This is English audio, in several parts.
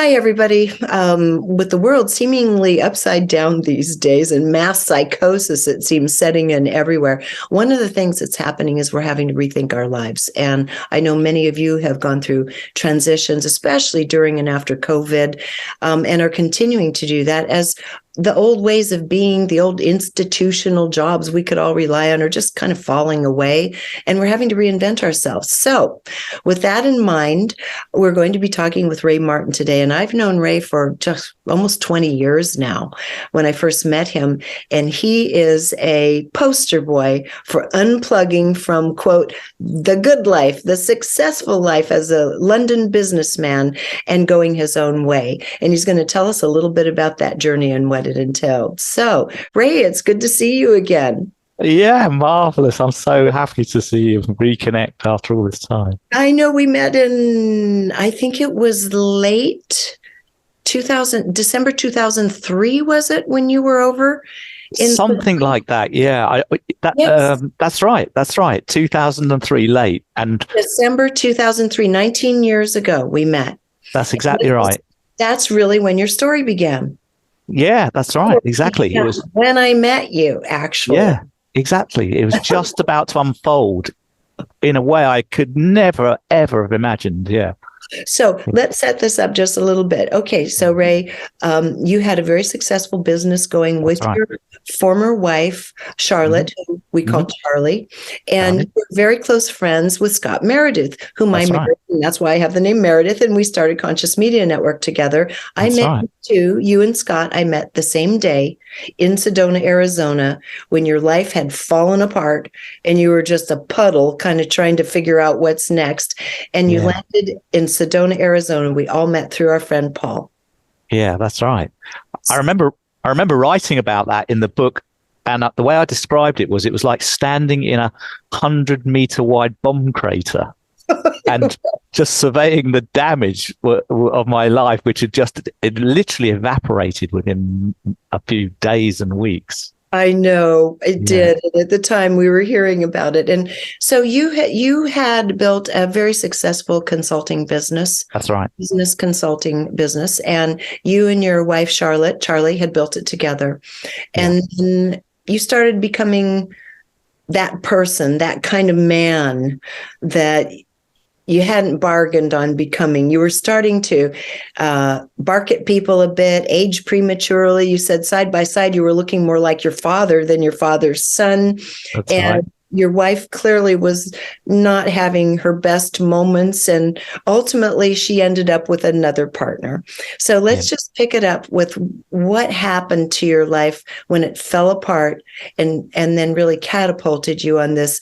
Hi, everybody. With the world seemingly upside down these days and mass psychosis, it seems, setting in everywhere, one of the things that's happening is we're having to rethink our lives. And I know many of you have gone through transitions, especially during and after COVID, and are continuing to do that as the old ways of being, the old institutional jobs we could all rely on are just kind of falling away, and we're having to reinvent ourselves. So with that in mind, we're going to be talking with Ray Martin today. And I've known Ray for just almost 20 years now when I first met him. And he is a poster boy for unplugging from, quote, the good life, the successful life as a London businessman and going his own way. And he's going to tell us a little bit about that journey and what it entailed. So, Ray, it's good to see you again. Yeah, marvelous. I'm so happy to see you reconnect after all this time. I know we met in, I think it was late 2000, December 2003, was it, when you were over? Something like that, yeah. Yes. That's right. That's right. 2003, late. And December 2003, 19 years ago, we met. that's exactly right. That's really when your story began. Yeah, that's right. Exactly. Yeah, It was when I met you, actually. Yeah, exactly. It was just about to unfold in a way I could never, ever have imagined. Yeah. So let's set this up just a little bit. Okay, so Ray, you had a very successful business going with your former wife, Charlotte, who we call Charlie, and you're very close friends with Scott Meredith, whom I married, and that's why I have the name Meredith, and we started Conscious Media Network together. I met you too, you and Scott, I met the same day in Sedona, Arizona, when your life had fallen apart and you were just a puddle kind of trying to figure out what's next. And you landed in Sedona, Arizona. We all met through our friend Paul. Yeah, that's right. I remember writing about that in the book, and the way I described it was like standing in a 100-meter wide bomb crater and just surveying the damage of my life, which it literally evaporated within a few days and weeks. I know it did. And at the time we were hearing about it. And so you had built a very successful consulting business. That's right. Business consulting business. And you and your wife, Charlie had built it together. And then you started becoming that person, that kind of man that you hadn't bargained on becoming. You were starting to bark at people a bit, age prematurely. You said side by side, you were looking more like your father than your father's son. That's right. Your wife clearly was not having her best moments. And ultimately, she ended up with another partner. So let's just pick it up with what happened to your life when it fell apart and then really catapulted you on this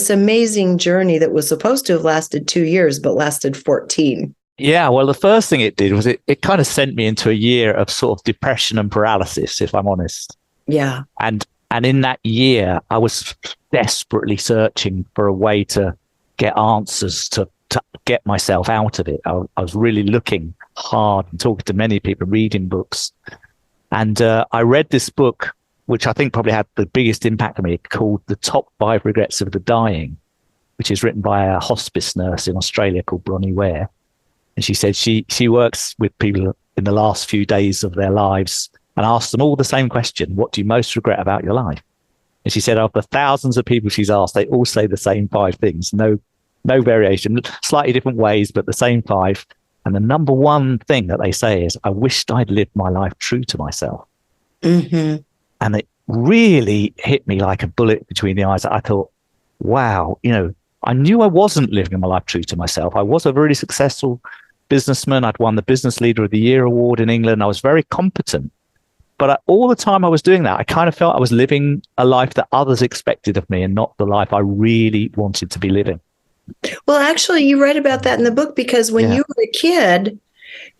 amazing journey that was supposed to have lasted 2 years, but lasted 14. Yeah, well, the first thing it did was it kind of sent me into a year of sort of depression and paralysis, if I'm honest. Yeah. And in that year, I was desperately searching for a way to get answers to get myself out of it. I was really looking hard and talking to many people, reading books. And I read this book, which I think probably had the biggest impact on me, called The Top 5 Regrets of the Dying, which is written by a hospice nurse in Australia called Bronnie Ware. And she said she works with people in the last few days of their lives and asks them all the same question: what do you most regret about your life? And she said of the thousands of people she's asked, they all say the same 5 things, no variation, slightly different ways, but the same 5. And the number one thing that they say is, I wished I'd lived my life true to myself. Mm-hmm. And it really hit me like a bullet between the eyes. I thought, wow, I knew I wasn't living my life true to myself. I was a really successful businessman. I'd won the Business Leader of the Year award in England. I was very competent. But all the time I was doing that, I kind of felt I was living a life that others expected of me and not the life I really wanted to be living. Well, actually, you write about that in the book because when you were a kid,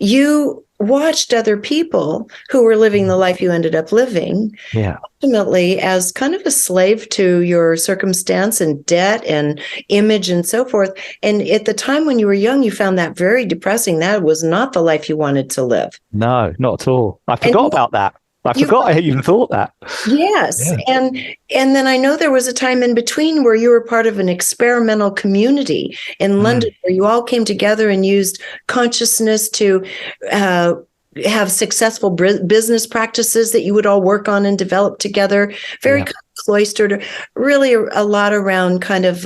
you watched other people who were living the life you ended up living, ultimately as kind of a slave to your circumstance and debt and image and so forth. And at the time when you were young, you found that very depressing. That was not the life you wanted to live. No, not at all. I forgot about that. I forgot I even thought that. Yes. Yeah. And then I know there was a time in between where you were part of an experimental community in London where you all came together and used consciousness to have successful business practices that you would all work on and develop together. Very kind of cloistered, really a lot around kind of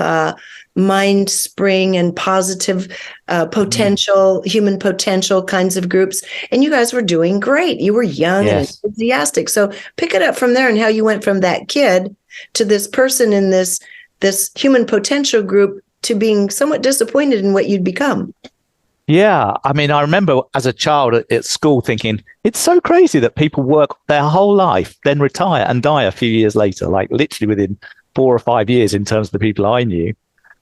mind spring and positive potential, human potential kinds of groups. And you guys were doing great. You were young and enthusiastic. So pick it up from there and how you went from that kid to this person in this human potential group to being somewhat disappointed in what you'd become. Yeah. I mean, I remember as a child at school thinking, it's so crazy that people work their whole life, then retire and die a few years later, like literally within 4 or 5 years in terms of the people I knew.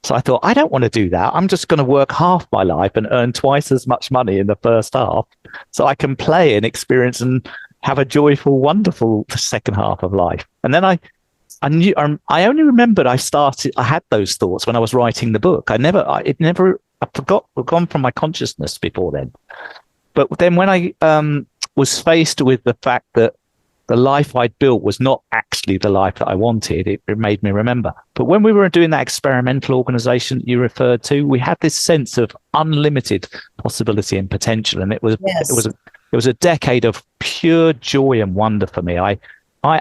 So I thought, I don't want to do that. I'm just going to work half my life and earn twice as much money in the first half so I can play and experience and have a joyful, wonderful second half of life. And then I only remembered I had those thoughts when I was writing the book. I forgot, gone from my consciousness before then. But then when I was faced with the fact that the life I'd built was not actually the life that I wanted, it made me remember. But when we were doing that experimental organization you referred to, we had this sense of unlimited possibility and potential. And it was a decade of pure joy and wonder for me. I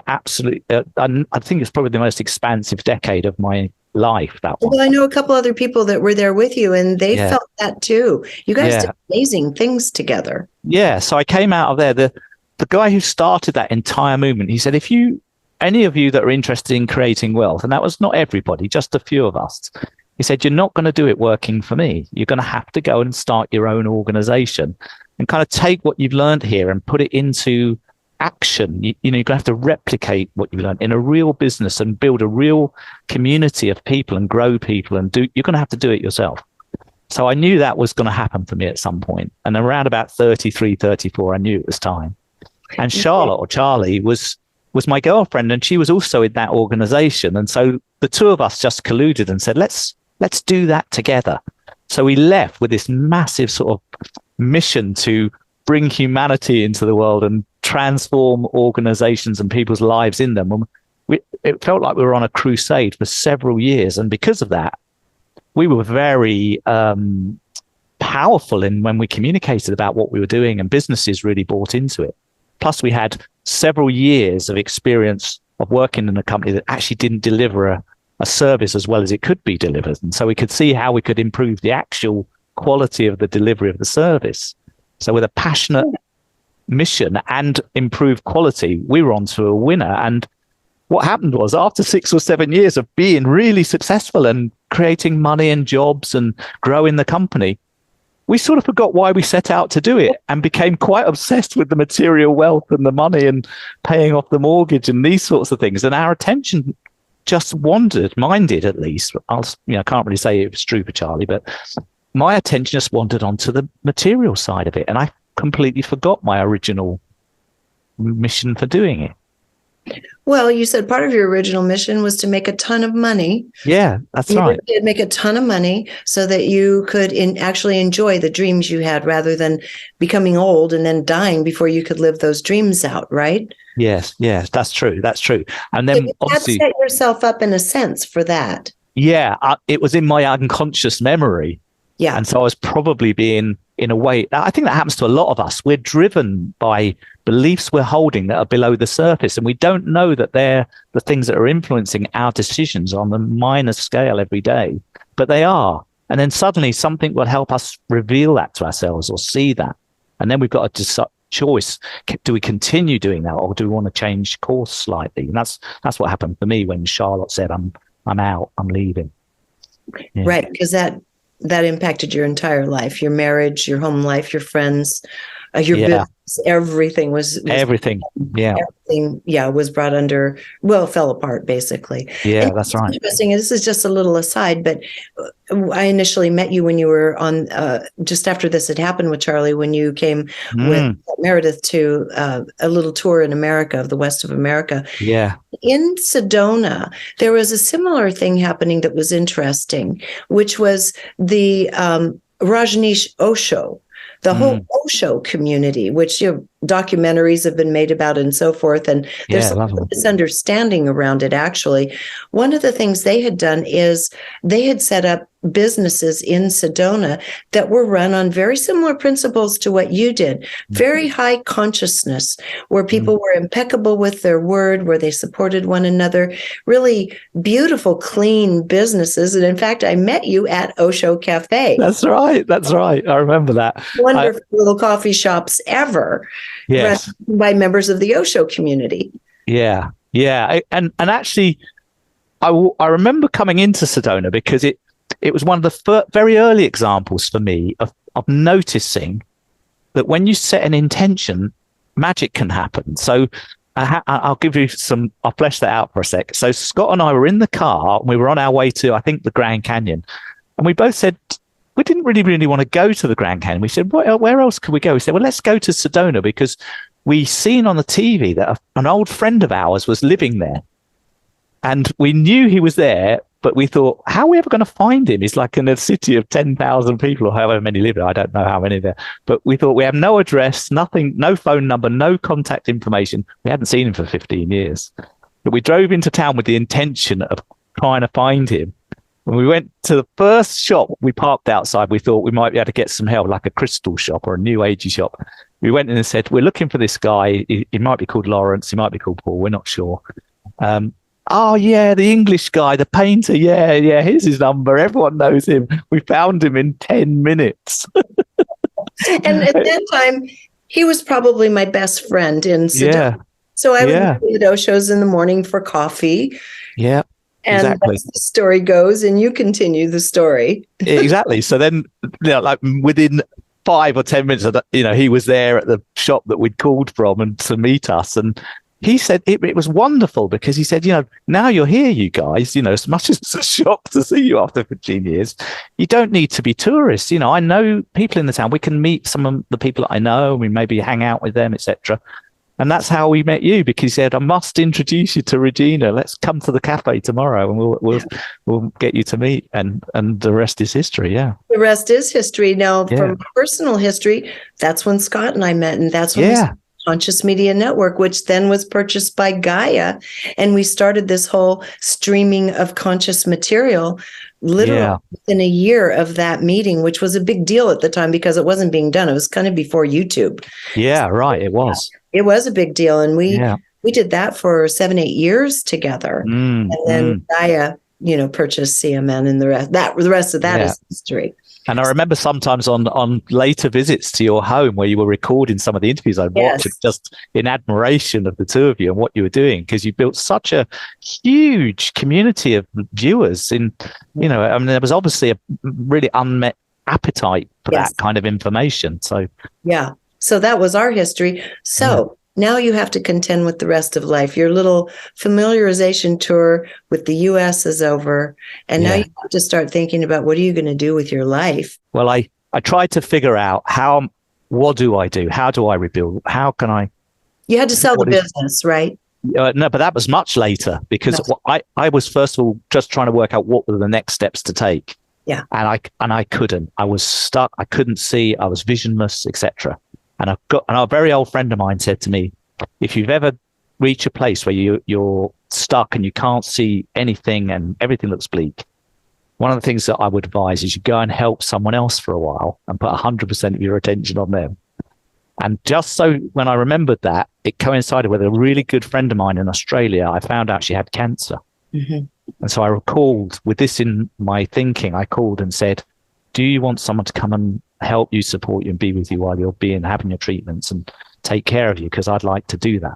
absolutely, I think it's probably the most expansive decade of my life, that one. Well, I know a couple other people that were there with you and they felt that too. You guys did amazing things together. Yeah. So I came out of there, the guy who started that entire movement, he said, if any of you that are interested in creating wealth, and that was not everybody, just a few of us, he said, you're not going to do it working for me. You're going to have to go and start your own organization and kind of take what you've learned here and put it into action. You're going to have to replicate what you've learned in a real business and build a real community of people and grow people you're going to have to do it yourself. So I knew that was going to happen for me at some point. And around about 33, 34, I knew it was time. And Charlotte, or Charlie, was my girlfriend, and she was also in that organization. And so the two of us just colluded and said, let's do that together. So we left with this massive sort of mission to bring humanity into the world and transform organizations and people's lives in them. And it felt like we were on a crusade for several years. And because of that, we were very powerful when we communicated about what we were doing, and businesses really bought into it. Plus, we had several years of experience of working in a company that actually didn't deliver a service as well as it could be delivered. And so we could see how we could improve the actual quality of the delivery of the service. So with a passionate mission and improved quality, we were onto a winner. And what happened was, after 6 or 7 years of being really successful and creating money and jobs and growing the company, we sort of forgot why we set out to do it and became quite obsessed with the material wealth and the money and paying off the mortgage and these sorts of things. And our attention just wandered, mine did at least. I can't really say it was true for Charlie, but my attention just wandered onto the material side of it. And I completely forgot my original mission for doing it. Well, you said part of your original mission was to make a ton of money. Yeah, that's right. You did make a ton of money so that you could actually enjoy the dreams you had rather than becoming old and then dying before you could live those dreams out, right? Yes, that's true. That's true. And then you obviously set yourself up in a sense for that. Yeah, it was in my unconscious memory. Yeah. And so I was probably being, in a way, I think that happens to a lot of us. We're driven by beliefs we're holding that are below the surface, and we don't know that they're the things that are influencing our decisions on the minor scale every day, but they are. And then suddenly something will help us reveal that to ourselves or see that. And then we've got a choice. Do we continue doing that, or do we want to change course slightly? And that's what happened for me when Charlotte said, I'm out, I'm leaving. Yeah. Right, because that impacted your entire life, your marriage, your home life, your friends, your business, everything was everything. Yeah. Everything, was brought under, fell apart basically. Yeah, and that's right. Interesting. And this is just a little aside, but I initially met you when you were on, just after this had happened with Charlie, when you came with Meredith to a little tour in America, of the west of America. Yeah. In Sedona, there was a similar thing happening that was interesting, which was the Rajneesh Osho, the whole Osho community, which documentaries have been made about it and so forth. And there's some misunderstanding around it, actually. One of the things they had done is they had set up businesses in Sedona that were run on very similar principles to what you did. Very high consciousness, where people were impeccable with their word, where they supported one another. Really beautiful, clean businesses. And in fact, I met you at Osho Cafe. That's right. I remember that. Wonderful little coffee shops ever. Yes. Run by members of the Osho community. Yeah. And actually, I remember coming into Sedona because it was one of the very early examples for me of noticing that when you set an intention, magic can happen. So I'll give you I'll flesh that out for a sec. So Scott and I were in the car and we were on our way to, I think, the Grand Canyon. And we both said, we didn't really want to go to the Grand Canyon. We said, where else could we go? We said, well, let's go to Sedona because we seen on the TV that an old friend of ours was living there. And we knew he was there, but we thought, how are we ever going to find him? He's like in a city of 10,000 people or however many live there. I don't know how many there. But we thought we have no address, nothing, no phone number, no contact information. We hadn't seen him for 15 years. But we drove into town with the intention of trying to find him. When we went to the first shop, we parked outside. We thought we might be able to get some help, like a crystal shop or a new agey shop. We went in and said, we're looking for this guy. He might be called Lawrence. He might be called Paul. We're not sure. Oh, yeah, the English guy, the painter. Yeah, here's his number. Everyone knows him. We found him in 10 minutes. And at that time, he was probably my best friend in Sedona. Yeah. So I would go to the shows in the morning for coffee. Yeah. And exactly. That's the story goes, and you continue the story. Exactly. So then, like within 5 or 10 minutes, he was there at the shop that we'd called from and to meet us. And he said it was wonderful because he said, now you're here, you guys, as much as it's a shock to see you after 15 years, you don't need to be tourists. I know people in the town. We can meet some of the people that I know. We maybe hang out with them, etc. And that's how we met you, because he said, I must introduce you to Regina. Let's come to the cafe tomorrow and we'll get you to meet. And the rest is history. Yeah. The rest is history. Now, from personal history, that's when Scott and I met. And that's when we started Conscious Media Network, which then was purchased by Gaia. And we started this whole streaming of conscious material literally within a year of that meeting, which was a big deal at the time because it wasn't being done. It was kind of before YouTube. Yeah, right. It was. It was a big deal. And we did that for 7-8 years together. And then Gaia, purchased CMN, and the rest of that is history. And I remember sometimes on later visits to your home where you were recording some of the interviews I watched just in admiration of the two of you and what you were doing, because you built such a huge community of viewers there was obviously a really unmet appetite for that kind of information. So so that was our history. So now you have to contend with the rest of life. Your little familiarization tour with the U.S. is over. And now you have to start thinking about what are you going to do with your life? Well, I tried to figure out what do I do? How do I rebuild? How can I? You had to sell the business, right? No, but that was much later because I was, first of all, just trying to work out what were the next steps to take. Yeah. And I couldn't. I was stuck. I couldn't see. I was visionless, etc. And a very old friend of mine said to me, if you've ever reached a place where you're stuck and you can't see anything and everything looks bleak, one of the things that I would advise is you go and help someone else for a while and put 100% of your attention on them. And just so when I remembered that, it coincided with a really good friend of mine in Australia. I found out she had cancer. And so I recalled, with this in my thinking, I called and said, do you want someone to come and help you, support you, and be with you while you're having your treatments and take care of you? Because I'd like to do that.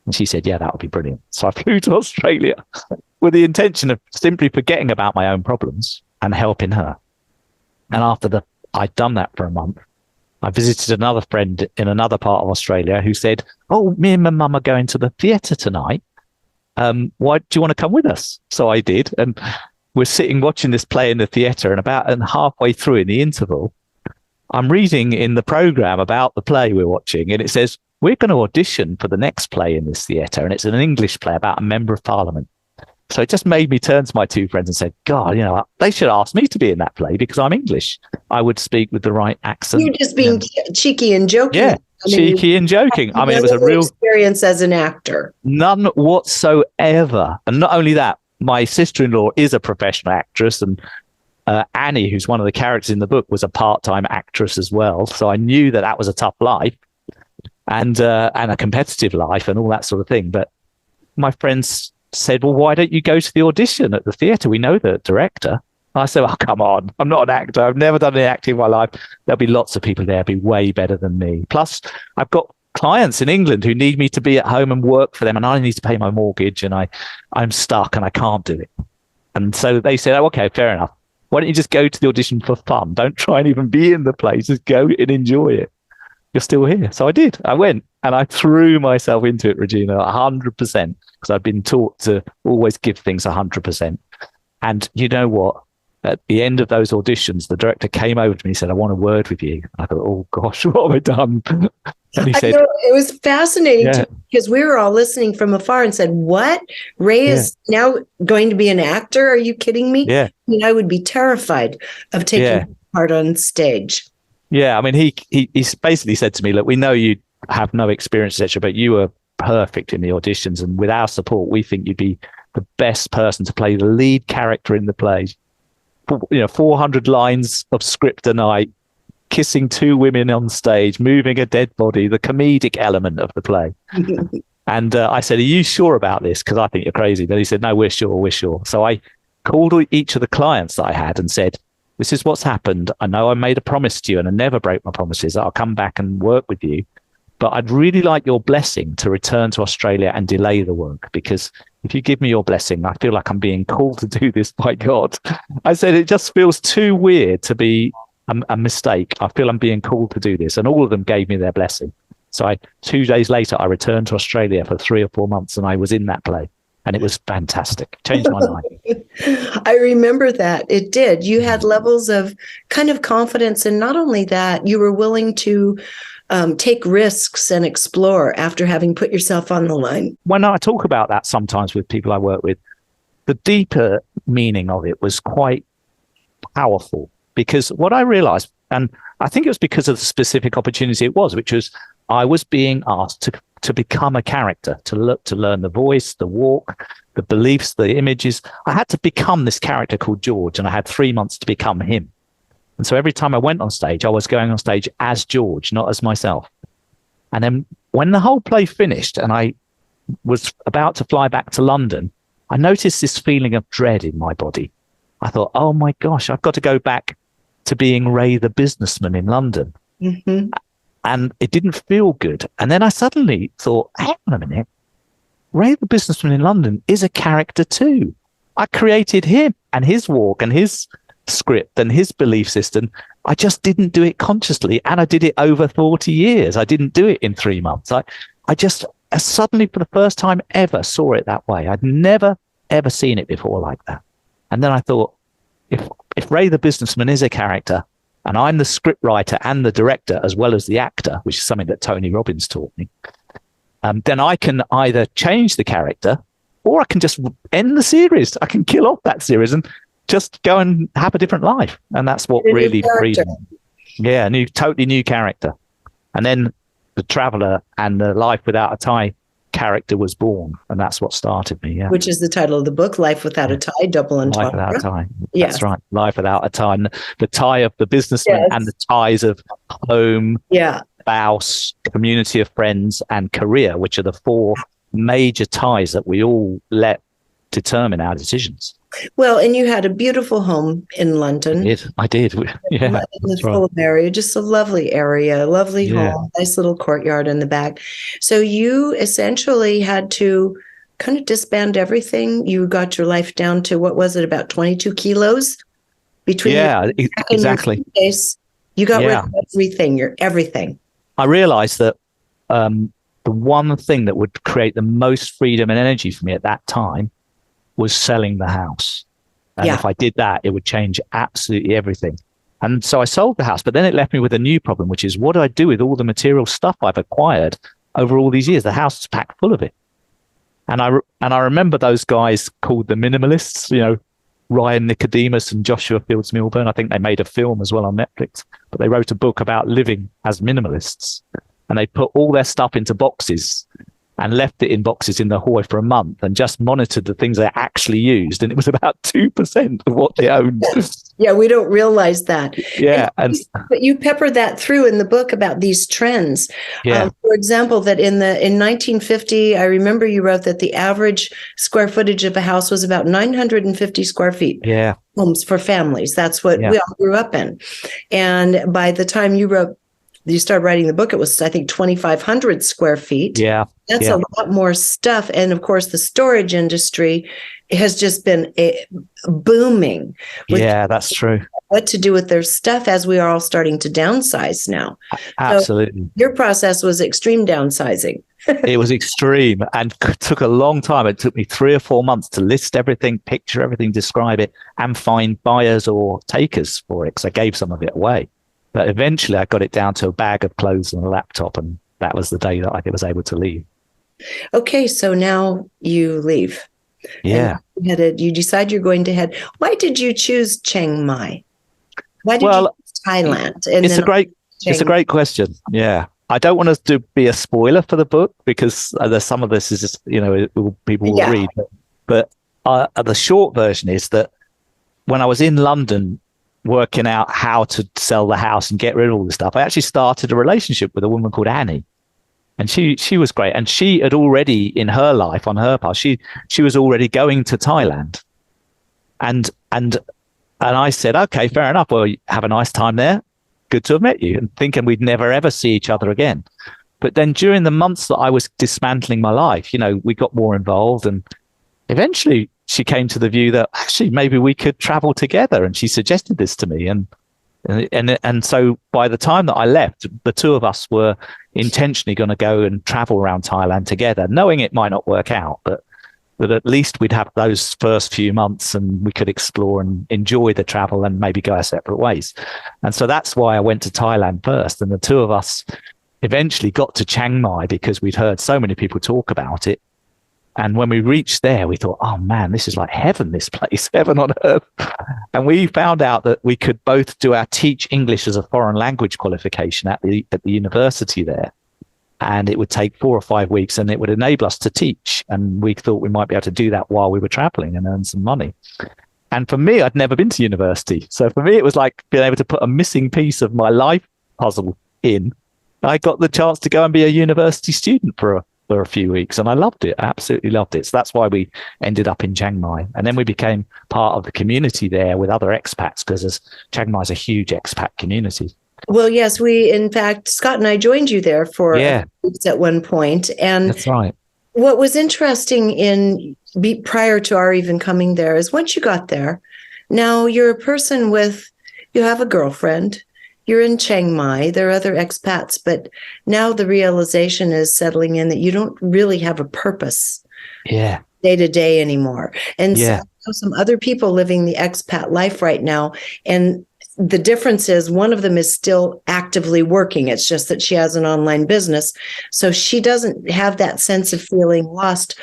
And she said, yeah, that would be brilliant. So I flew to Australia with the intention of simply forgetting about my own problems and helping her. And after I'd done that for a month, I visited another friend in another part of Australia who said, oh, me and my mum are going to the theatre tonight. Why do you want to come with us? So I did. And we're sitting watching this play in the theatre, and halfway through in the interval, I'm reading in the program about the play we're watching, and it says, we're going to audition for the next play in this theatre, and it's an English play about a member of parliament. So it just made me turn to my two friends and said, God, they should ask me to be in that play because I'm English. I would speak with the right accent. You're just being cheeky and joking. cheeky and joking. I mean, it was a real experience as an actor. None whatsoever. And not only that, my sister-in-law is a professional actress, and Annie, who's one of the characters in the book, was a part-time actress as well. So I knew that was a tough life and a competitive life and all that sort of thing. But my friends said, well, why don't you go to the audition at the theatre? We know the director. I said, oh, come on. I'm not an actor. I've never done any acting in my life. There'll be lots of people there be way better than me. Plus, I've got clients in England who need me to be at home and work for them, and I need to pay my mortgage, and I'm stuck and I can't do it. And so they said, oh, okay, fair enough. Why don't you just go to the audition for fun? Don't try and even be in the place. Just go and enjoy it. You're still here. So I did. I went and I threw myself into it, Regina, 100%, because I've been taught to always give things 100%. And you know what? At the end of those auditions, the director came over to me and said, I want a word with you. I thought, oh, gosh, what have I done? And he said, it was fascinating too, because we were all listening from afar and said, what? Ray is now going to be an actor? Are you kidding me? Yeah. I mean, I would be terrified of taking part on stage. Yeah. I mean, he basically said to me, look, we know you have no experience, etc., but you were perfect in the auditions. And with our support, we think you'd be the best person to play the lead character in the play. 400 lines of script a night, kissing two women on stage, moving a dead body, the comedic element of the play. And I said, are you sure about this? Because I think you're crazy. But he said, no, we're sure. So I called each of the clients that I had and said, this is what's happened. I know I made a promise to you and I never break my promises. I'll come back and work with you. But I'd really like your blessing to return to Australia and delay the work, because if you give me your blessing, I feel like I'm being called to do this by God. I said, it just feels too weird to be a mistake. I feel I'm being called to do this. And all of them gave me their blessing. So 2 days later, I returned to Australia for 3 or 4 months and I was in that play. And it was fantastic. Changed my life. I remember that. It did. You had levels of kind of confidence. And not only that, you were willing to take risks and explore after having put yourself on the line. When I talk about that sometimes with people I work with, the deeper meaning of it was quite powerful, because what I realized, and I think it was because of the specific opportunity it was, which was I was being asked to become a character, to learn the voice, the walk, the beliefs, the images. I had to become this character called George, and I had 3 months to become him. And so every time I went on stage, I was going on stage as George, not as myself. And then when the whole play finished and I was about to fly back to London, I noticed this feeling of dread in my body. I thought, oh my gosh, I've got to go back to being Ray the businessman in London. Mm-hmm. And it didn't feel good. And then I suddenly thought, hang on a minute, Ray the businessman in London is a character too. I created him and his walk and his script and his belief system. I just didn't do it consciously, and I did it over 40 years. I didn't do it in 3 months. I just suddenly, for the first time ever, saw it that way. I'd never ever seen it before like that. And then I thought, if Ray the businessman is a character and I'm the script writer and the director as well as the actor, which is something that Tony Robbins taught me, then I can either change the character or I can just end the series. I can kill off that series and just go and have a different life. And that's what really freed me. Yeah, totally new character. And then the Traveller and the Life Without a Tie character was born. And that's what started me. Yeah. Which is the title of the book, Life Without a Tie, double entendre. Life Without a Tie. Yes. That's right. Life Without a Tie. And the tie of the businessman and the ties of home, spouse, community of friends, and career, which are the 4 major ties that we all let determine our decisions. Well, and you had a beautiful home in London. I did. Yeah, in the Fulham area, just a lovely area, lovely home, nice little courtyard in the back. So you essentially had to kind of disband everything. You got your life down to, what was it, about 22 kilos? Between exactly. You got rid of everything. I realized that the one thing that would create the most freedom and energy for me at that time was selling the house. And if I did that, it would change absolutely everything. And so I sold the house, but then it left me with a new problem, which is, what do I do with all the material stuff I've acquired over all these years? The house is packed full of it. And I remember those guys called the minimalists, Ryan Nicodemus and Joshua Fields Milburn. I think they made a film as well on Netflix, but they wrote a book about living as minimalists. and they put all their stuff into boxes and left it in boxes in the hallway for a month and just monitored the things they actually used. And it was about 2% of what they owned. Yeah, we don't realize that. Yeah. But you pepper that through in the book about these trends. Yeah. For example, that in 1950, I remember you wrote that the average square footage of a house was about 950 square feet. Yeah. Homes for families. That's what we all grew up in. And by the time you started writing the book, it was, I think, 2,500 square feet. Yeah. That's a lot more stuff. And of course, the storage industry has just been booming. Yeah, that's true. What to do with their stuff as we are all starting to downsize now. Absolutely. So your process was extreme downsizing. It was extreme and took a long time. It took me 3 or 4 months to list everything, picture everything, describe it, and find buyers or takers for it, because I gave some of it away. But eventually I got it down to a bag of clothes and a laptop, and that was the day that I was able to leave. Okay, so now you leave. Yeah. You decide you're going to head. Why did you choose Chiang Mai? Why did you choose Thailand? It's a great question. Yeah. I don't want to be a spoiler for the book, because there's some of this is just, people will read. But the short version is that when I was in London working out how to sell the house and get rid of all this stuff, I actually started a relationship with a woman called Annie. And she was great. And she had already, in her life, on her part, she was already going to Thailand. And I said, okay, fair enough. Well, have a nice time there. Good to have met you. And thinking we'd never, ever see each other again. But then during the months that I was dismantling my life, we got more involved. And eventually she came to the view that actually maybe we could travel together. And she suggested this to me. And so by the time that I left, the two of us were intentionally going to go and travel around Thailand together, knowing it might not work out, but at least we'd have those first few months and we could explore and enjoy the travel and maybe go our separate ways. And so that's why I went to Thailand first. And the two of us eventually got to Chiang Mai because we'd heard so many people talk about it. And when we reached there, we thought, oh man, this is like heaven, this place, heaven on earth. And we found out that we could both do our Teach English as a Foreign Language qualification at the university there. And it would take 4 or 5 weeks and it would enable us to teach. And we thought we might be able to do that while we were traveling and earn some money. And for me, I'd never been to university. So for me, it was like being able to put a missing piece of my life puzzle in. I got the chance to go and be a university student for a few weeks, and I loved it. I absolutely loved it. So that's why we ended up in Chiang Mai. And then we became part of the community there with other expats, because Chiang Mai is a huge expat community. Well, yes, in fact, Scott and I joined you there for weeks at one point. And that's right. What was interesting prior to our even coming there is once you got there, now you're a person you have a girlfriend, you're in Chiang Mai, there are other expats, but now the realization is settling in that you don't really have a purpose day to day anymore. And so some other people living the expat life right now. And the difference is one of them is still actively working. It's just that she has an online business. So she doesn't have that sense of feeling lost,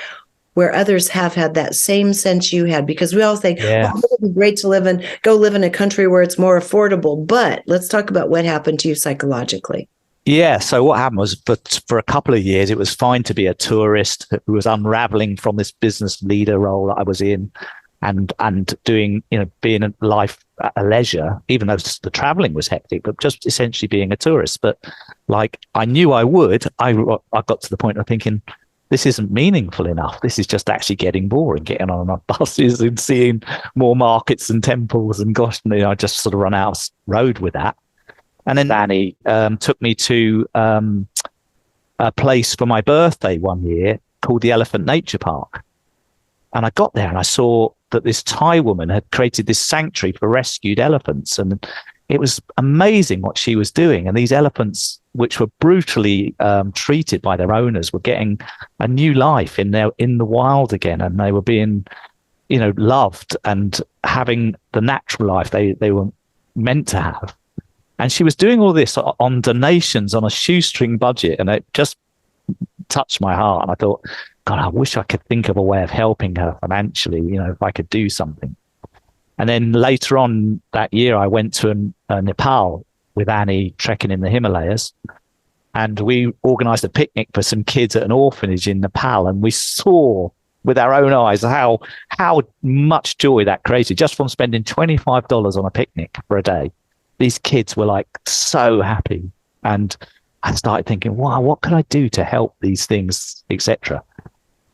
where others have had that same sense you had, because we all think, it would be great to go live in a country where it's more affordable. But let's talk about what happened to you psychologically. Yeah. So what happened was for a couple of years, it was fine to be a tourist who was unraveling from this business leader role that I was in and doing, being a life a leisure, even though the traveling was hectic, but just essentially being a tourist. But like I knew I got to the point of thinking, this isn't meaningful enough. This is just actually getting boring, getting on buses and seeing more markets and temples. And gosh, I just sort of run out of road with that. And then Annie took me to a place for my birthday one year called the Elephant Nature Park. And I got there and I saw that this Thai woman had created this sanctuary for rescued elephants. And it was amazing what she was doing. And these elephants, which were brutally treated by their owners, were getting a new life in the wild again. And they were being, loved and having the natural life they were meant to have. And she was doing all this on donations on a shoestring budget. And it just touched my heart. And I thought, God, I wish I could think of a way of helping her financially, if I could do something. And then later on that year, I went to Nepal with Annie, trekking in the Himalayas. and we organized a picnic for some kids at an orphanage in Nepal, and we saw with our own eyes how much joy that created just from spending $25 on a picnic for a day. These kids were like so happy, and I started thinking, wow, what can I do to help these things, etc.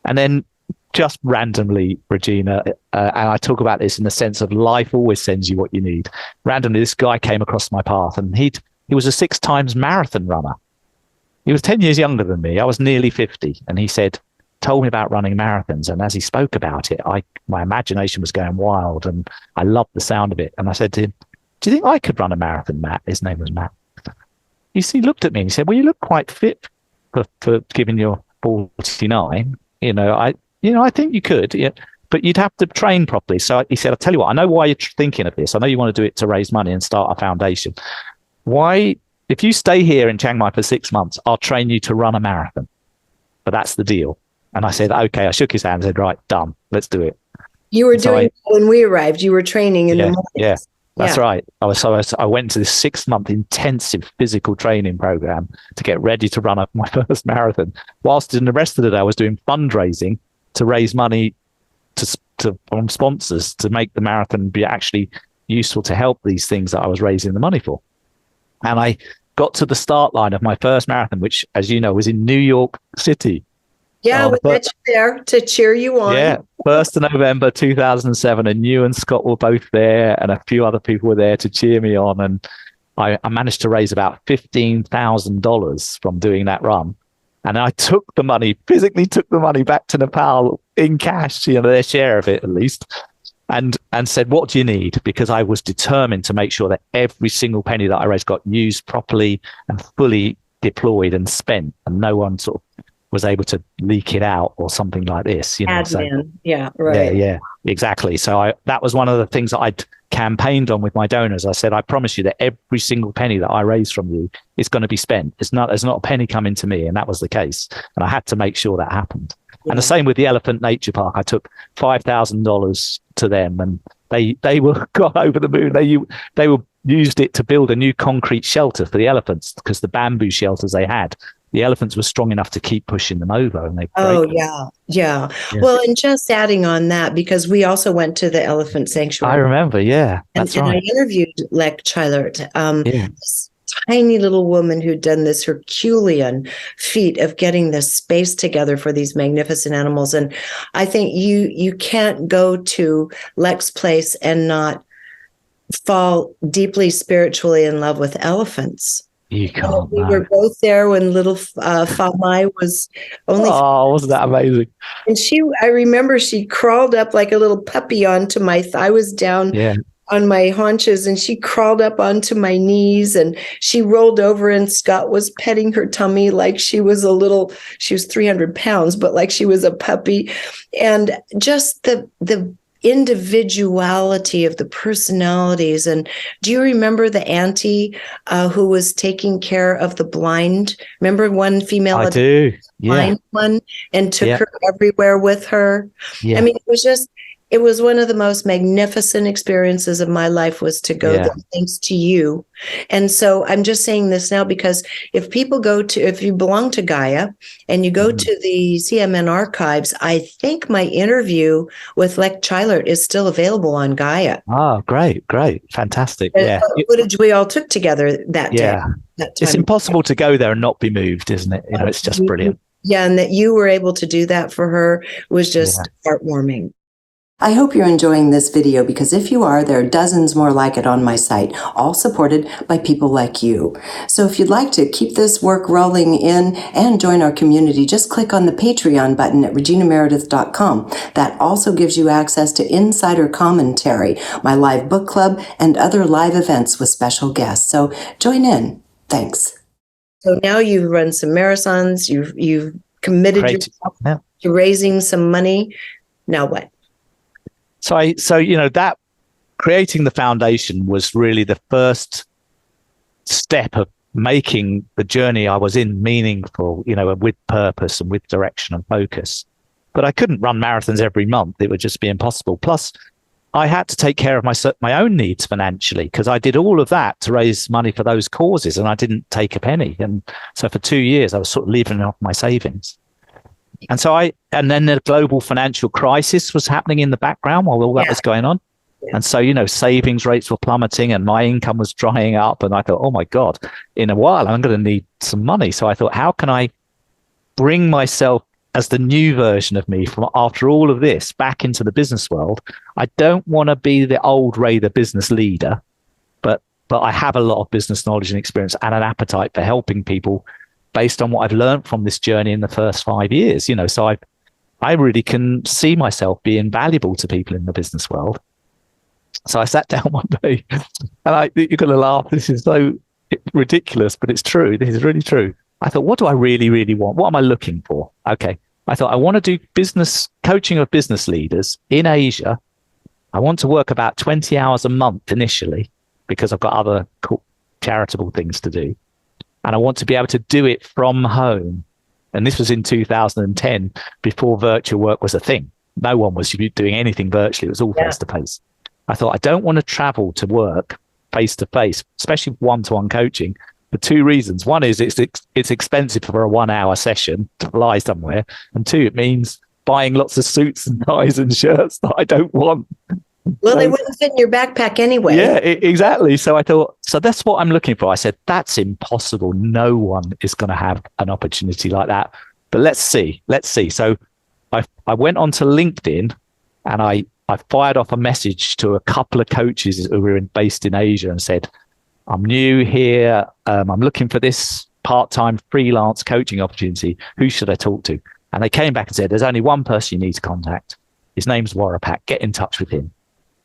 And then just randomly, Regina, and I talk about this in the sense of life always sends you what you need. Randomly, this guy came across my path, and he was a 6 times marathon runner. He was 10 years younger than me. I was nearly 50, and he told me about running marathons. And as he spoke about it, my imagination was going wild, and I loved the sound of it. And I said to him, do you think I could run a marathon, Matt? His name was Matt. He looked at me and he said, well, you look quite fit for giving your 49. I think you could, yeah, but you'd have to train properly. So he said, I'll tell you what, I know why you're thinking of this. I know you want to do it to raise money and start a foundation. Why, if you stay here in Chiang Mai for 6 months, I'll train you to run a marathon. But that's the deal. And I said, okay. I shook his hand and said, right, done. Let's do it. You were doing when we arrived. You were training in the morning. Yeah, that's right. I went to this 6-month intensive physical training program to get ready to run my first marathon. Whilst in the rest of the day, I was doing fundraising to raise money from sponsors to make the marathon be actually useful to help these things that I was raising the money for. And I got to the start line of my first marathon, which, as you know, was in New York City. Yeah, we met you there to cheer you on. Yeah, 1st of November 2007, and you and Scott were both there, and a few other people were there to cheer me on. And I managed to raise about $15,000 from doing that run. And I physically took the money back to Nepal in cash, their share of it at least, and said, what do you need? Because I was determined to make sure that every single penny that I raised got used properly and fully deployed and spent, and no one sort of was able to leak it out or something like this. Admin. Yeah, right. Yeah, exactly. So that was one of the things that I'd campaigned on with my donors. I said, I promise you that every single penny that I raise from you is going to be spent. There's not a penny coming to me. And that was the case. And I had to make sure that happened. Yeah. And the same with the Elephant Nature Park. I took $5,000 to them, and they were got over the moon. They used it to build a new concrete shelter for the elephants, because the bamboo shelters they had, the elephants were strong enough to keep pushing them over, and they yeah. Well, and just adding on that, because we also went to the elephant sanctuary. I remember, that's right. And I interviewed Lek Chilert, this tiny little woman who'd done this Herculean feat of getting this space together for these magnificent animals. And I think you can't go to Lek's place and not fall deeply spiritually in love with elephants. You can't. We were both there when little Fa Mai was only. Oh, wasn't that amazing? And I remember she crawled up like a little puppy onto my thigh. I was down on my haunches, and she crawled up onto my knees, and she rolled over, and Scott was petting her tummy like she was 300 pounds, but like she was a puppy. And just the individuality of the personalities. And do you remember the auntie who was taking care of the blind? Remember one female? I do. Blind one, and took her everywhere with her. Yeah. I mean, it was one of the most magnificent experiences of my life, was to go there, thanks to you. And so I'm just saying this now because if you belong to Gaia and you go to the CMN archives, I think my interview with Lek Chilert is still available on Gaia. Oh, great. Fantastic. Footage we all took together that day. That time. It's impossible to go there and not be moved, isn't it? It's just brilliant. Yeah, and that you were able to do that for her was just heartwarming. I hope you're enjoying this video, because if you are, there are dozens more like it on my site, all supported by people like you. So if you'd like to keep this work rolling in and join our community, just click on the Patreon button at reginameredith.com. That also gives you access to insider commentary, my live book club, and other live events with special guests. So join in. Thanks. So now you've run some marathons, you've committed yourself to raising some money. Now what? So that creating the foundation was really the first step of making the journey I was in meaningful, with purpose and with direction and focus. But I couldn't run marathons every month. It would just be impossible. Plus, I had to take care of my own needs financially, because I did all of that to raise money for those causes, and I didn't take a penny. And so for 2 years, I was sort of living off my savings. And then the global financial crisis was happening in the background while all that was going on. Yeah. And so, savings rates were plummeting and my income was drying up. And I thought, oh my God, in a while, I'm going to need some money. So I thought, how can I bring myself as the new version of me from after all of this back into the business world? I don't want to be the old Ray, the business leader, but I have a lot of business knowledge and experience and an appetite for helping people based on what I've learned from this journey in the first 5 years. So I really can see myself being valuable to people in the business world. So I sat down one day, and you're going to laugh. This is so ridiculous, but it's true. This is really true. I thought, what do I really, really want? What am I looking for? Okay. I thought, I want to do business coaching of business leaders in Asia. I want to work about 20 hours a month initially, because I've got other charitable things to do. And I want to be able to do it from home. And this was in 2010, before virtual work was a thing. No one was doing anything virtually. It was all face-to-face. I thought, I don't want to travel to work face-to-face, especially one-to-one coaching, for 2 reasons. One is it's expensive for a 1 hour session to fly somewhere. And 2, it means buying lots of suits and ties and shirts that I don't want. Well, they wouldn't fit in your backpack anyway. Yeah, exactly. So I thought, so that's what I'm looking for. I said, that's impossible. No one is going to have an opportunity like that. But let's see. So I went onto LinkedIn, and I fired off a message to a couple of coaches who were based in Asia and said, I'm new here. I'm looking for this part-time freelance coaching opportunity. Who should I talk to? And they came back and said, there's only one person you need to contact. His name's Warrapak. Get in touch with him.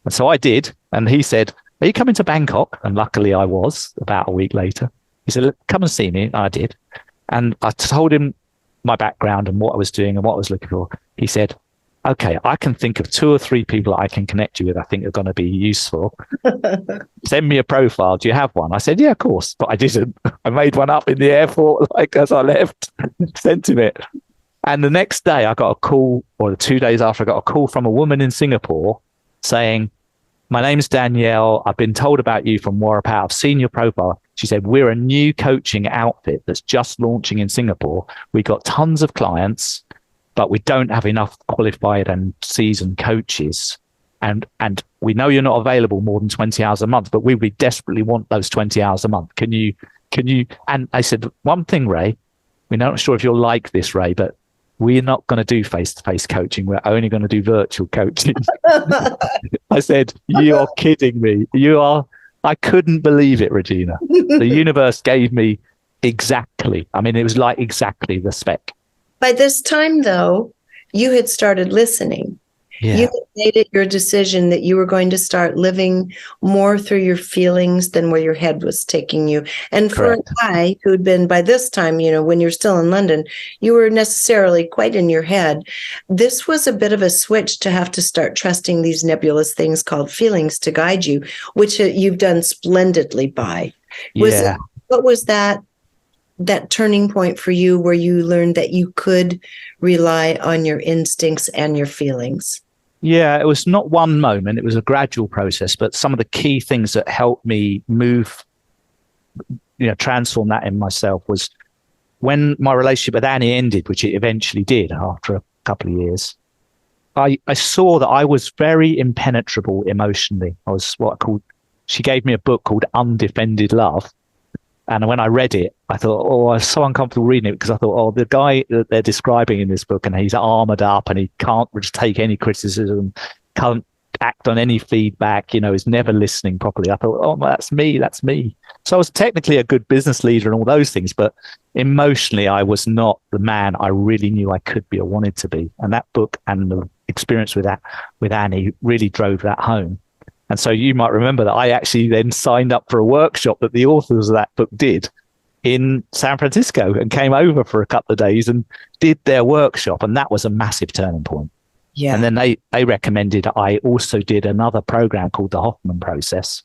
And so I did. And he said, are you coming to Bangkok? And luckily I was, about a week later. He said, come and see me. And I did. And I told him my background and what I was doing and what I was looking for. He said, okay, I can think of 2 or 3 people I can connect you with I think are going to be useful. Send me a profile. Do you have one? I said, yeah, of course. But I didn't. I made one up in the airport, as I left, sent him it. And the next day I got a call, or 2 days after, I got a call from a woman in Singapore saying, my name's Danielle. I've been told about you from Warrapat. I've seen your profile. She said, we're a new coaching outfit that's just launching in Singapore. We've got tons of clients, but we don't have enough qualified and seasoned coaches. And we know you're not available more than 20 hours a month, but we desperately want those 20 hours a month. Can you? And I said, one thing, Ray, we're not sure if you'll like this, Ray, but we're not going to do face-to-face coaching. We're only going to do virtual coaching. I said, you're kidding me. I couldn't believe it, Regina. The universe gave me exactly. I mean, it was like exactly the spec. By this time, though, you had started listening. Yeah. You had made it your decision that you were going to start living more through your feelings than where your head was taking you. And Correct. For a guy who'd been, by this time, when you're still in London, you were necessarily quite in your head. This was a bit of a switch to have to start trusting these nebulous things called feelings to guide you, which you've done splendidly by. What was that turning point for you where you learned that you could rely on your instincts and your feelings? Yeah, it was not one moment. It was a gradual process, but some of the key things that helped me transform that in myself was when my relationship with Annie ended, which it eventually did after a couple of years. I saw that I was very impenetrable emotionally. I was she gave me a book called Undefended Love. And when I read it, I thought, I was so uncomfortable reading it because I thought, the guy that they're describing in this book, and he's armored up and he can't just take any criticism, can't act on any feedback, is never listening properly. I thought, that's me. So I was technically a good business leader and all those things, but emotionally, I was not the man I really knew I could be or wanted to be. And that book and the experience with Annie really drove that home. And so you might remember that I actually then signed up for a workshop that the authors of that book did in San Francisco and came over for a couple of days and did their workshop. And that was a massive turning point. Yeah. And then they recommended I also did another program called the Hoffman process,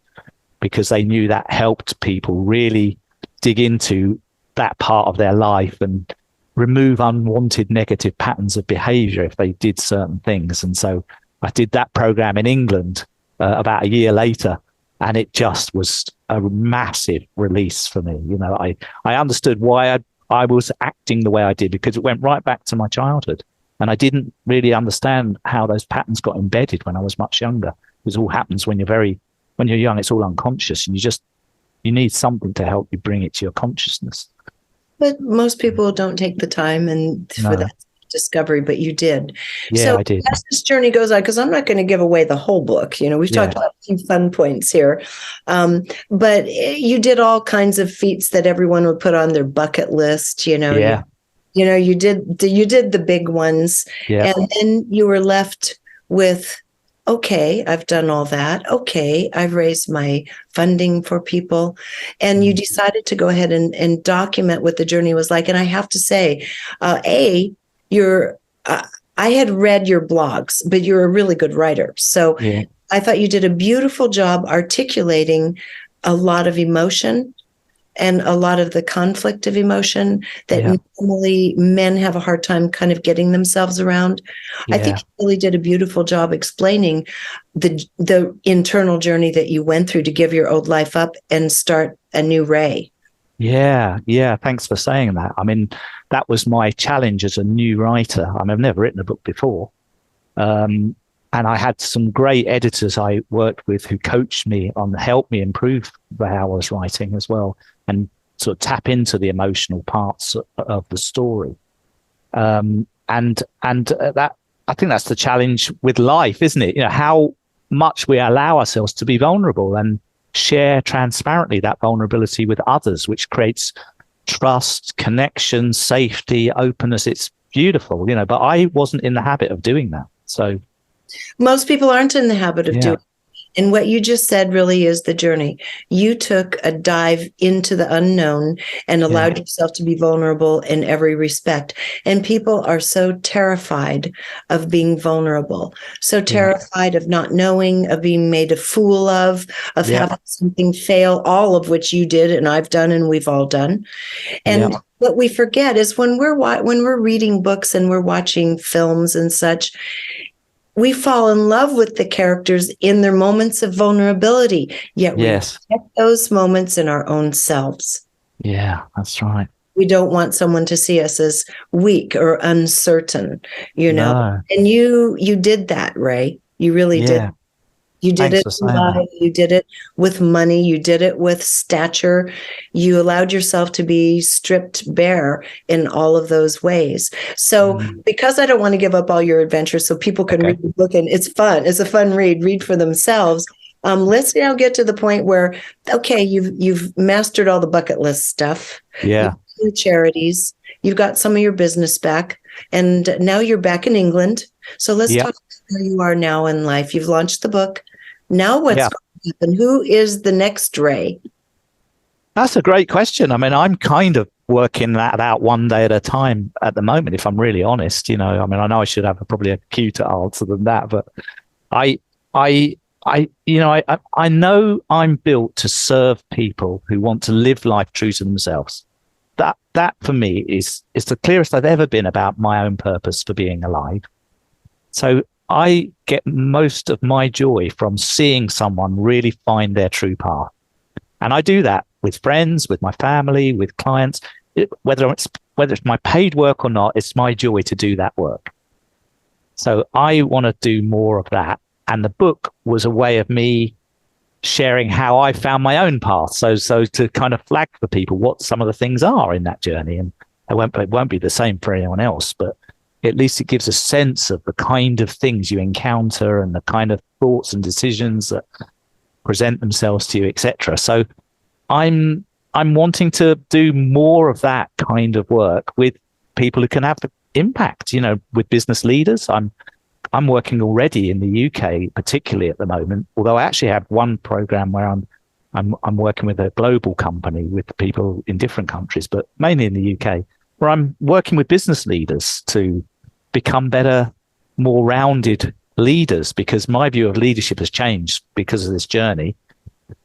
because they knew that helped people really dig into that part of their life and remove unwanted negative patterns of behavior if they did certain things. And so I did that program in England about a year later. And it just was a massive release for me. You know, I understood why I was acting the way I did, because it went right back to my childhood. And I didn't really understand how those patterns got embedded when I was much younger. It all happens when you're young, it's all unconscious, and you need something to help you bring it to your consciousness. But most people don't take the time for that discovery, but you did. Yeah, so I did. As this journey goes on, because I'm not going to give away the whole book, you know, we've talked about a few fun points here, but you did all kinds of feats that everyone would put on their bucket list, you know. Yeah. You did the big ones, and then you were left with, okay, I've done all that. Okay, I've raised my funding for people. And you decided to go ahead and document what the journey was like. And I have to say, I had read your blogs, but you're a really good writer. So I thought you did a beautiful job articulating a lot of emotion and a lot of the conflict of emotion that normally men have a hard time kind of getting themselves around. I think you really did a beautiful job explaining the internal journey that you went through to give your old life up and start a new Ray. Yeah. Thanks for saying that. I mean, that was my challenge as a new writer. I mean, I've never written a book before. And I had some great editors I worked with who coached me on, helped me improve how I was writing as well, and sort of tap into the emotional parts of the story. And that, I think that's the challenge with life, isn't it? You know, how much we allow ourselves to be vulnerable and share transparently that vulnerability with others, which creates trust, connection, safety, openness. It's beautiful, you know, but I wasn't in the habit of doing that. So most people aren't in the habit of doing it. And what you just said really is the journey. You took a dive into the unknown and allowed yourself to be vulnerable in every respect. And people are so terrified of being vulnerable, so terrified of not knowing, of being made a fool of having something fail, all of which you did and I've done and we've all done. And what we forget is when we're reading books and we're watching films and such, we fall in love with the characters in their moments of vulnerability, yet we get those moments in our own selves. Yeah, that's right. We don't want someone to see us as weak or uncertain, you know. No. And you did that, Ray. You really did. You did it live. You did it with money. You did it with stature. You allowed yourself to be stripped bare in all of those ways. So because I don't want to give up all your adventures so people can read the book, and it's fun. It's a fun read for themselves. Let's now get to the point where, okay, you've mastered all the bucket list stuff. Yeah. You've done charities. You've got some of your business back, and now you're back in England. So let's talk about where you are now in life. You've launched the book. Now what's going to happen? Who is the next Ray? That's a great question. I mean, I'm kind of working that out one day at a time at the moment, if I'm really honest. You know, I mean, I know I should have probably a cuter answer than that, but I know I'm built to serve people who want to live life true to themselves. That for me is the clearest I've ever been about my own purpose for being alive. So I get most of my joy from seeing someone really find their true path. And I do that with friends, with my family, with clients. Whether it's my paid work or not, it's my joy to do that work. So I want to do more of that. And the book was a way of me sharing how I found my own path. So to kind of flag for people what some of the things are in that journey. And it won't be the same for anyone else, but at least it gives a sense of the kind of things you encounter and the kind of thoughts and decisions that present themselves to you, etc. So I'm wanting to do more of that kind of work with people who can have impact, you know, with business leaders. I'm working already in the UK, particularly at the moment, although I actually have one program where I'm working with a global company with people in different countries, but mainly in the UK, where I'm working with business leaders to become better, more rounded leaders, because my view of leadership has changed because of this journey.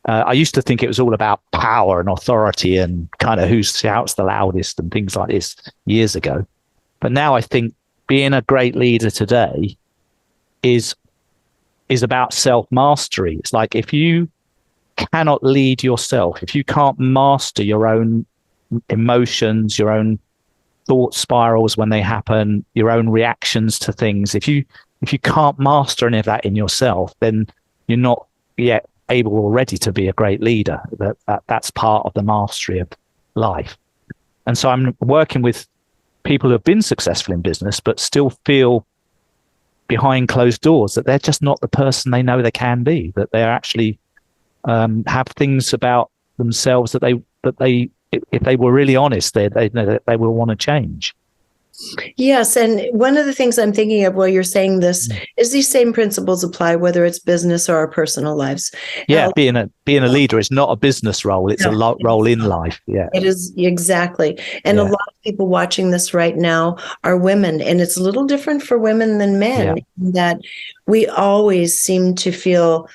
I used to think it was all about power and authority and kind of who shouts the loudest and things like this years ago. But now I think being a great leader today is is about self-mastery. It's like, if you cannot lead yourself, if you can't master your own emotions, your own thought spirals when they happen, your own reactions to things, if you can't master any of that in yourself, then you're not yet able or ready to be a great leader. That's part of the mastery of life. And so I'm working with people who have been successful in business but still feel behind closed doors that they're just not the person they know they can be, that they're actually have things about themselves that they if they were really honest, they know that they will want to change. Yes. And one of the things I'm thinking of while you're saying this is these same principles apply, whether it's business or our personal lives. Yeah. Being a leader is not a business role. It's a role in life. Yeah. It is, exactly. And a lot of people watching this right now are women, and it's a little different for women than men, in that we always seem to feel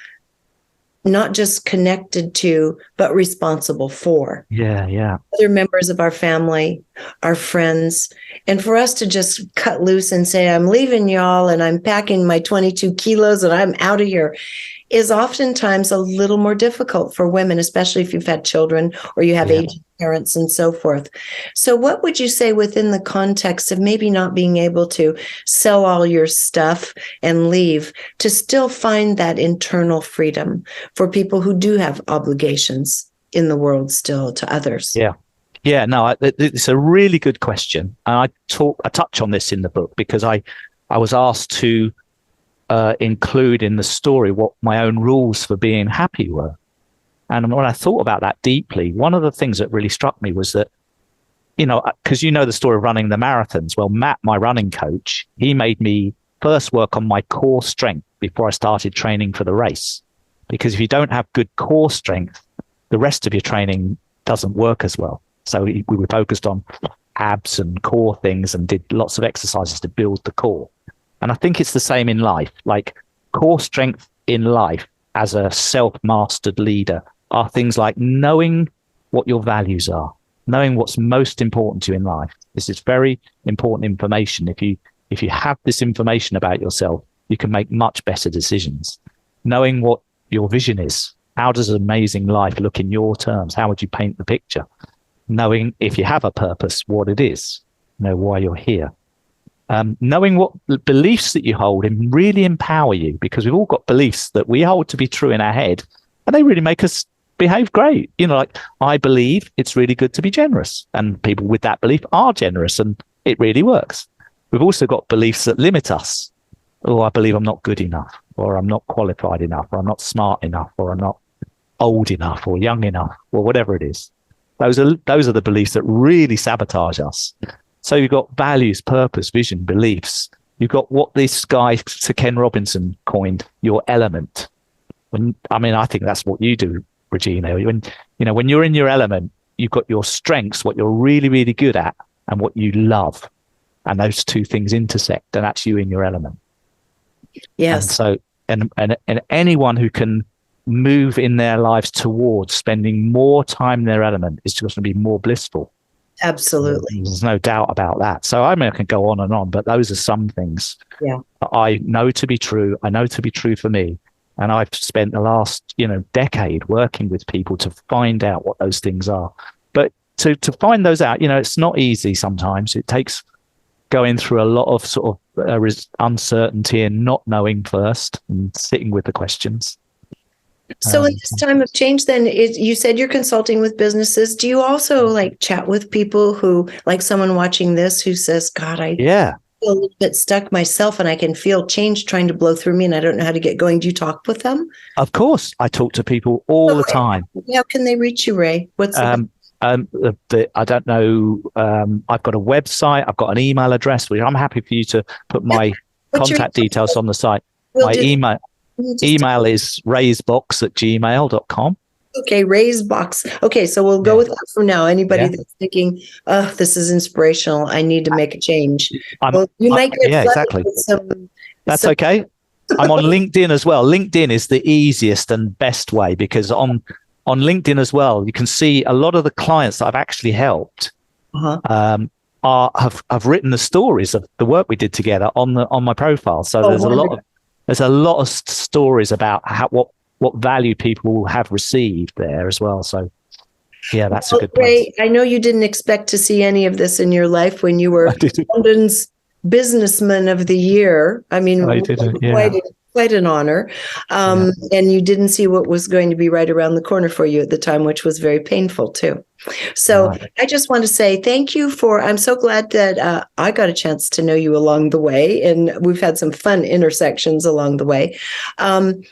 not just connected to, but responsible for. Other members of our family, our friends. And for us to just cut loose and say, I'm leaving y'all and I'm packing my 22 kilos and I'm out of here, is oftentimes a little more difficult for women, especially if you've had children or you have aging parents and so forth. So what would you say within the context of maybe not being able to sell all your stuff and leave, to still find that internal freedom for people who do have obligations in the world still to others? No, it's a really good question. And I touch on this in the book because I was asked to include in the story what my own rules for being happy were. And when I thought about that deeply, one of the things that really struck me was that, because the story of running the marathons. Well, Matt, my running coach, he made me first work on my core strength before I started training for the race. Because if you don't have good core strength, the rest of your training doesn't work as well. So we were focused on abs and core things and did lots of exercises to build the core. And I think it's the same in life. Like, core strength in life as a self-mastered leader are things like knowing what your values are, knowing what's most important to you in life. This is very important information. If you have this information about yourself, you can make much better decisions. Knowing what your vision is. How does an amazing life look in your terms? How would you paint the picture? Knowing, if you have a purpose, what it is, why you're here. Knowing what beliefs that you hold and really empower you, because we've all got beliefs that we hold to be true in our head, and they really make us behave great. Like, I believe it's really good to be generous, and people with that belief are generous, and it really works. We've also got beliefs that limit us. Oh, I believe I'm not good enough, or I'm not qualified enough, or I'm not smart enough, or I'm not old enough, or young enough, or whatever it is. Those are the beliefs that really sabotage us. So you've got values, purpose, vision, beliefs. You've got what this guy, Sir Ken Robinson, coined, your element. I think that's what you do, Regina. When you're in your element, you've got your strengths, what you're really, really good at, and what you love. And those two things intersect, and that's you in your element. Yes. And so, and anyone who can move in their lives towards spending more time in their element is just going to be more blissful. Absolutely. There's no doubt about that. So I can go on, but those are some things that I know to be true. I know to be true for me. And I've spent the last, decade working with people to find out what those things are. But to find those out, it's not easy sometimes. It takes going through a lot of sort of uncertainty and not knowing first and sitting with the questions. So in this time of change, then, you said you're consulting with businesses. Do you also chat with people who, like someone watching this who says, God, I feel a little bit stuck myself and I can feel change trying to blow through me and I don't know how to get going. Do you talk with them? Of course. I talk to people all the time. How can they reach you, Ray? What's I don't know. I've got a website. I've got an email address. I'm happy for you to put my contact details on the site. My email is raysbox@gmail.com. Okay, Raysbox. Okay, so we'll go with that for now. Anybody that's thinking, oh, this is inspirational, I need to make a change. You might get exactly. That's okay. I'm on LinkedIn as well. LinkedIn is the easiest and best way, because on LinkedIn as well, you can see a lot of the clients that I've actually helped have written the stories of the work we did together on my profile. So there's a lot of there's a lot of stories about what value people have received there as well. So yeah, that's a good place. Ray, I know you didn't expect to see any of this in your life when you were London's Businessman of the Year. I mean, I didn't, yeah. Quite an honor. And you didn't see what was going to be right around the corner for you at the time, which was very painful too. So I just want to say thank you I'm so glad that I got a chance to know you along the way, and we've had some fun intersections along the way. And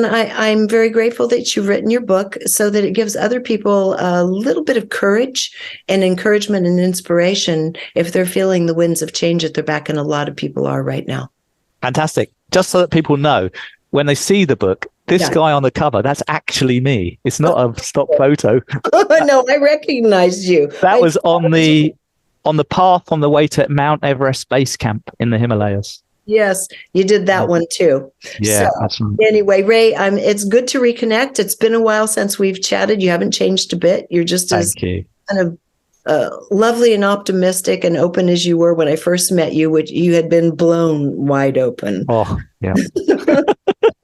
I'm very grateful that you've written your book so that it gives other people a little bit of courage and encouragement and inspiration if they're feeling the winds of change at their back, and a lot of people are right now. Fantastic. Just so that people know, when they see the book, this guy on the cover, that's actually me. It's not a stock photo. No, I recognize you. That was on the path on the way to Mount Everest Base Camp in the Himalayas. Yes, you did that one too. Yeah. So, anyway, Ray, it's good to reconnect. It's been a while since we've chatted. You haven't changed a bit. You're just as kind of lovely and optimistic and open as you were when I first met you, which you had been blown wide open. Oh, yeah.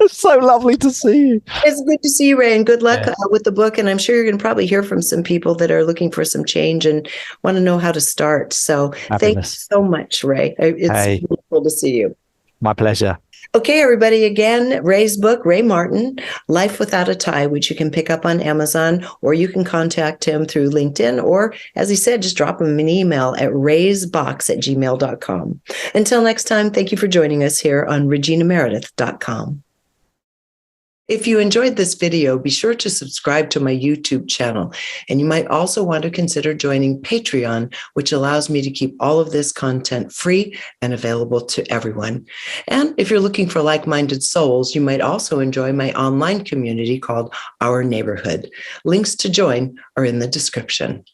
So lovely to see you. It's good to see you, Ray, and good luck with the book. And I'm sure you're going to probably hear from some people that are looking for some change and want to know how to start. So thank you so much, Ray. It's wonderful to see you. My pleasure. Okay, everybody, again, Ray's book, Ray Martin, Life Without a Tie, which you can pick up on Amazon, or you can contact him through LinkedIn, or, as he said, just drop him an email at raysbox@gmail.com. Until next time, thank you for joining us here on reginameredith.com. If you enjoyed this video, be sure to subscribe to my YouTube channel. And you might also want to consider joining Patreon, which allows me to keep all of this content free and available to everyone. And if you're looking for like-minded souls, you might also enjoy my online community called Our Neighborhood. Links to join are in the description.